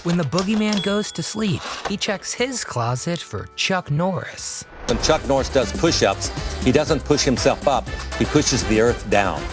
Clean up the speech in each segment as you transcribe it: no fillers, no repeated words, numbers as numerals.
When the boogeyman goes to sleep, he checks his closet for Chuck Norris. When Chuck Norris does push-ups, he doesn't push himself up, he pushes the earth down.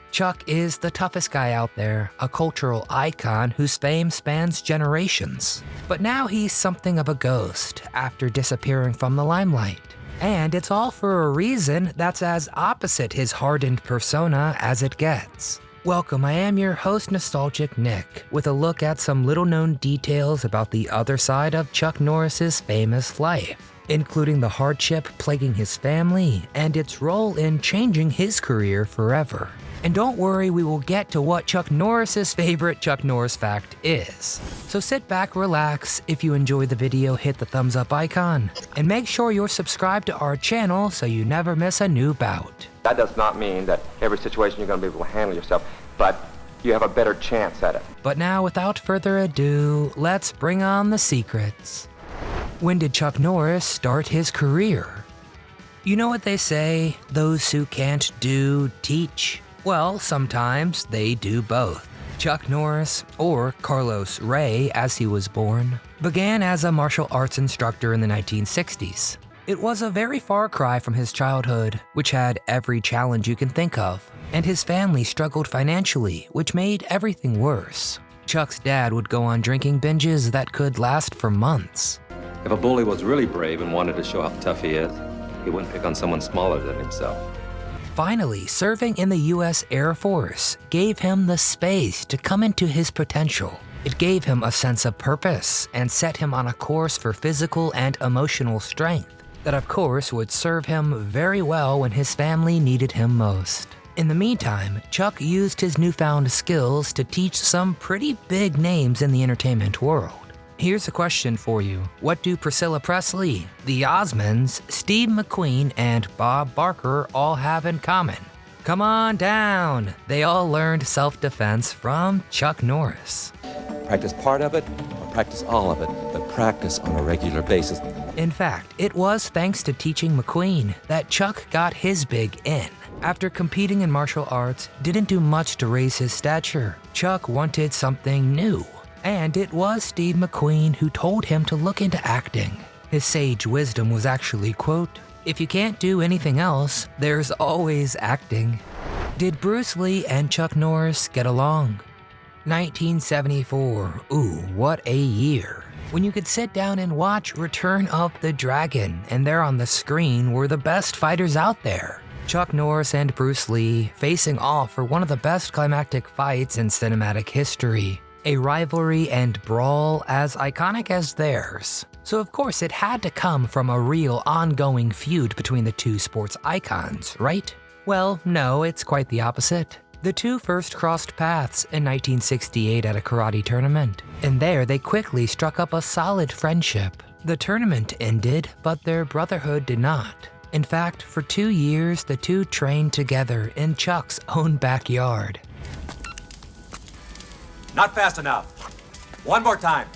Chuck is the toughest guy out there, a cultural icon whose fame spans generations. But now he's something of a ghost after disappearing from the limelight. And it's all for a reason that's as opposite his hardened persona as it gets. Welcome, I am your host, Nostalgic Nick, with a look at some little-known details about the other side of Chuck Norris's famous life, including the hardship plaguing his family and its role in changing his career forever. And don't worry, we will get to what Chuck Norris's favorite Chuck Norris fact is. So sit back, relax. If you enjoyed the video, hit the thumbs up icon. And make sure you're subscribed to our channel so you never miss a new bout. That does not mean that every situation you're going to be able to handle yourself, but you have a better chance at it. But now, without further ado, let's bring on the secrets. When did Chuck Norris start his career? You know what they say, those who can't do, teach. Well, sometimes they do both. Chuck Norris, or Carlos Ray as he was born, began as a martial arts instructor in the 1960s. It was a very far cry from his childhood, which had every challenge you can think of, and his family struggled financially, which made everything worse. Chuck's dad would go on drinking binges that could last for months. If a bully was really brave and wanted to show how tough he is, he wouldn't pick on someone smaller than himself. Finally, serving in the U.S. Air Force gave him the space to come into his potential. It gave him a sense of purpose and set him on a course for physical and emotional strength that, of course, would serve him very well when his family needed him most. In the meantime, Chuck used his newfound skills to teach some pretty big names in the entertainment world. Here's a question for you. What do Priscilla Presley, the Osmonds, Steve McQueen, and Bob Barker all have in common? Come on down! They all learned self-defense from Chuck Norris. Practice part of it, or practice all of it, but practice on a regular basis. In fact, it was thanks to teaching McQueen that Chuck got his big in. After competing in martial arts, didn't do much to raise his stature. Chuck wanted something new. And it was Steve McQueen who told him to look into acting. His sage wisdom was actually, quote, "If you can't do anything else, there's always acting." Did Bruce Lee and Chuck Norris get along? 1974, ooh, what a year. When you could sit down and watch Return of the Dragon, and there on the screen were the best fighters out there. Chuck Norris and Bruce Lee facing off for one of the best climactic fights in cinematic history. A rivalry and brawl as iconic as theirs. So of course it had to come from a real ongoing feud between the two sports icons, right? Well, no, it's quite the opposite. The two first crossed paths in 1968 at a karate tournament, and there they quickly struck up a solid friendship. The tournament ended, but their brotherhood did not. In fact, for 2 years, the two trained together in Chuck's own backyard. Not fast enough. One more time.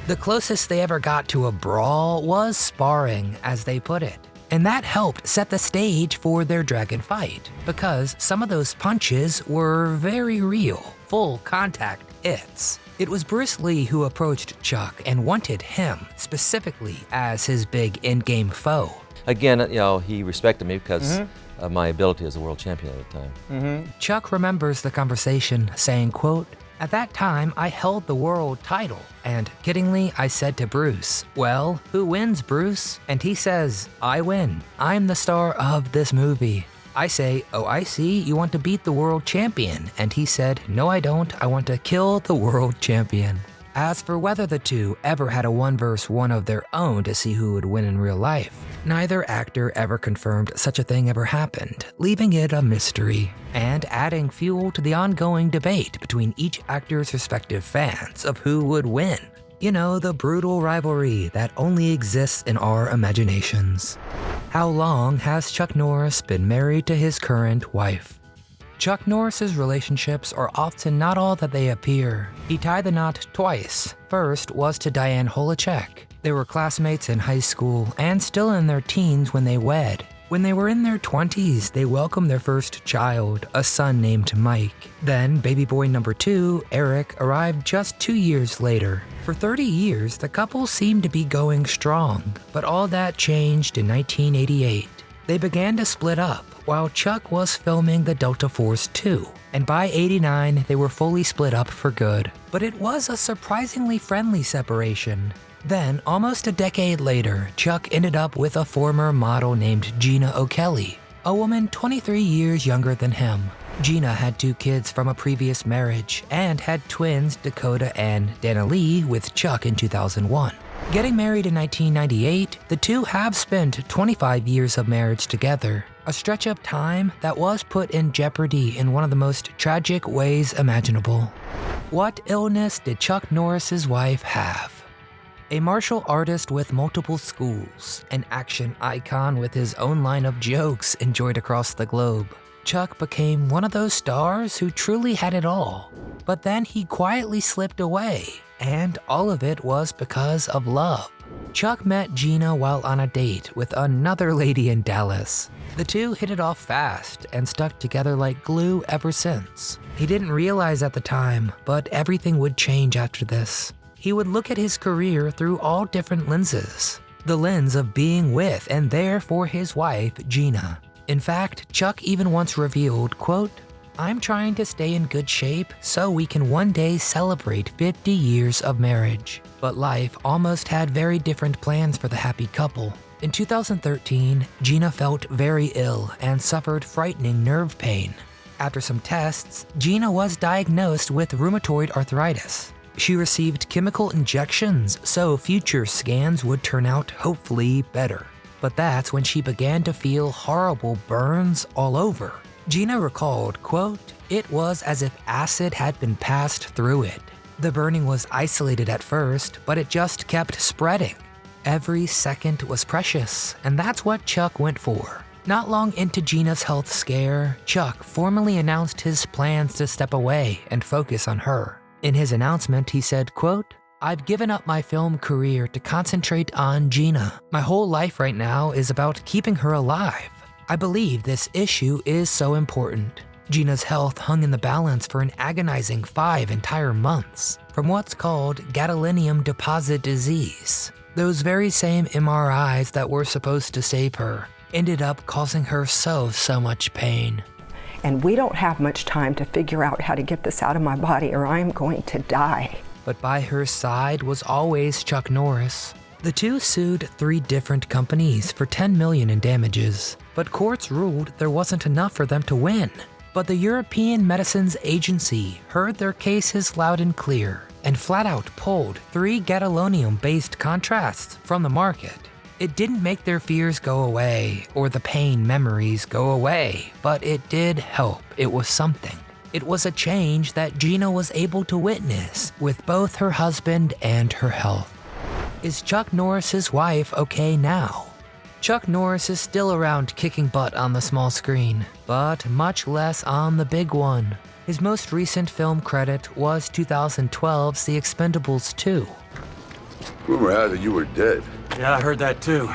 The closest they ever got to a brawl was sparring, as they put it. And that helped set the stage for their dragon fight, because some of those punches were very real, full contact hits. It was Bruce Lee who approached Chuck and wanted him specifically as his big in-game foe. Again, he respected me because of my ability as a world champion at the time. Chuck remembers the conversation, saying, quote, "At that time, I held the world title, and kiddingly, I said to Bruce, 'Well, who wins, Bruce?' And he says, 'I win. I'm the star of this movie.' I say, 'Oh, I see, you want to beat the world champion.' And he said, 'No, I don't. I want to kill the world champion.'" As for whether the two ever had a 1-versus-1 of their own to see who would win in real life, neither actor ever confirmed such a thing ever happened, leaving it a mystery, and adding fuel to the ongoing debate between each actor's respective fans of who would win. You know, the brutal rivalry that only exists in our imaginations. How long has Chuck Norris been married to his current wife? Chuck Norris's relationships are often not all that they appear. He tied the knot twice. First was to Diane Holacek. They were classmates in high school and still in their teens when they wed. When they were in their 20s, they welcomed their first child, a son named Mike. Then, baby boy number 2, Eric, arrived just 2 years later. For 30 years, the couple seemed to be going strong, but all that changed in 1988. They began to split up while Chuck was filming the Delta Force 2, and by '89, they were fully split up for good. But it was a surprisingly friendly separation. Then, almost a decade later, Chuck ended up with a former model named Gina O'Kelly, a woman 23 years younger than him. Gina had 2 kids from a previous marriage and had twins Dakota and Danalee with Chuck in 2001. Getting married in 1998, the two have spent 25 years of marriage together, a stretch of time that was put in jeopardy in one of the most tragic ways imaginable. What illness did Chuck Norris's wife have? A martial artist with multiple schools, an action icon with his own line of jokes enjoyed across the globe. Chuck became one of those stars who truly had it all. But then he quietly slipped away, and all of it was because of love. Chuck met Gina while on a date with another lady in Dallas. The two hit it off fast and stuck together like glue ever since. He didn't realize at the time, but everything would change after this. He would look at his career through all different lenses. The lens of being with and there for his wife, Gina. In fact, Chuck even once revealed, quote, "I'm trying to stay in good shape so we can one day celebrate 50 years of marriage." But life almost had very different plans for the happy couple. In 2013, Gina felt very ill and suffered frightening nerve pain. After some tests, Gina was diagnosed with rheumatoid arthritis. She received chemical injections so future scans would turn out hopefully better. But that's when she began to feel horrible burns all over. Gina recalled, quote, "It was as if acid had been passed through it. The burning was isolated at first, but it just kept spreading. Every second was precious, and that's what Chuck went for." Not long into Gina's health scare, Chuck formally announced his plans to step away and focus on her. In his announcement, he said, quote, "I've given up my film career to concentrate on Gina. My whole life right now is about keeping her alive. I believe this issue is so important." Gina's health hung in the balance for an agonizing 5 entire months from what's called gadolinium deposit disease. Those very same MRIs that were supposed to save her ended up causing her so much pain. And we don't have much time to figure out how to get this out of my body or I'm going to die. But by her side was always Chuck Norris. The two sued 3 different companies for $10 million in damages, but courts ruled there wasn't enough for them to win. But the European Medicines Agency heard their cases loud and clear and flat out pulled 3 gadolinium-based contrasts from the market. It didn't make their fears go away or the pain memories go away, but it did help. It was something. It was a change that Gina was able to witness with both her husband and her health. Is Chuck Norris's wife okay now? Chuck Norris is still around kicking butt on the small screen, but much less on the big one. His most recent film credit was 2012's The Expendables 2. Rumor had that you were dead. Yeah, I heard that too.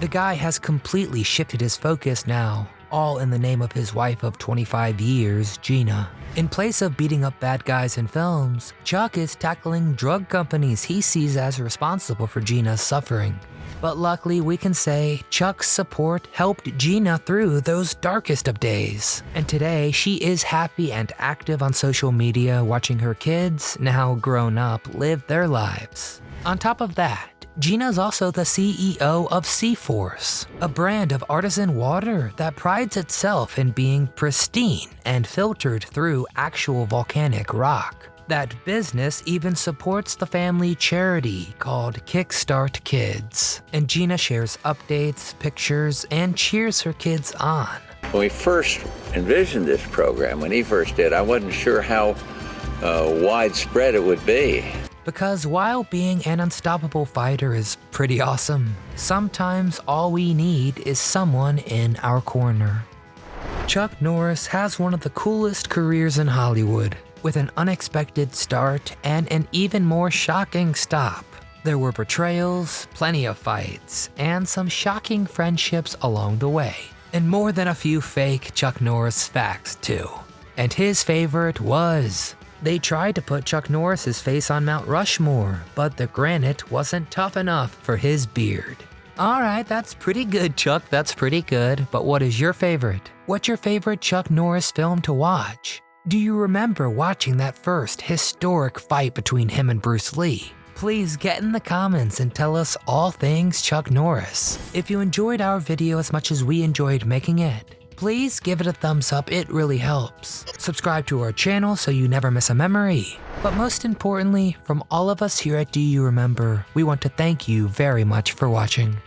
The guy has completely shifted his focus now, all in the name of his wife of 25 years, Gina. In place of beating up bad guys in films, Chuck is tackling drug companies he sees as responsible for Gina's suffering. But luckily we can say Chuck's support helped Gina through those darkest of days. And today she is happy and active on social media watching her kids, now grown up, live their lives. On top of that, Gina's also the CEO of C-Force, a brand of artisan water that prides itself in being pristine and filtered through actual volcanic rock. That business even supports the family charity called Kickstart Kids. And Gina shares updates, pictures, and cheers her kids on. When we first envisioned this program, when he first did, I wasn't sure how widespread it would be. Because while being an unstoppable fighter is pretty awesome, sometimes all we need is someone in our corner. Chuck Norris has one of the coolest careers in Hollywood, with an unexpected start and an even more shocking stop. There were betrayals, plenty of fights, and some shocking friendships along the way. And more than a few fake Chuck Norris facts too. And his favorite was, they tried to put Chuck Norris's face on Mount Rushmore, but the granite wasn't tough enough for his beard. Alright, that's pretty good, Chuck, that's pretty good, but what is your favorite? What's your favorite Chuck Norris film to watch? Do you remember watching that first historic fight between him and Bruce Lee? Please get in the comments and tell us all things Chuck Norris. If you enjoyed our video as much as we enjoyed making it, please give it a thumbs up, it really helps. Subscribe to our channel so you never miss a memory. But most importantly, from all of us here at Do You Remember, we want to thank you very much for watching.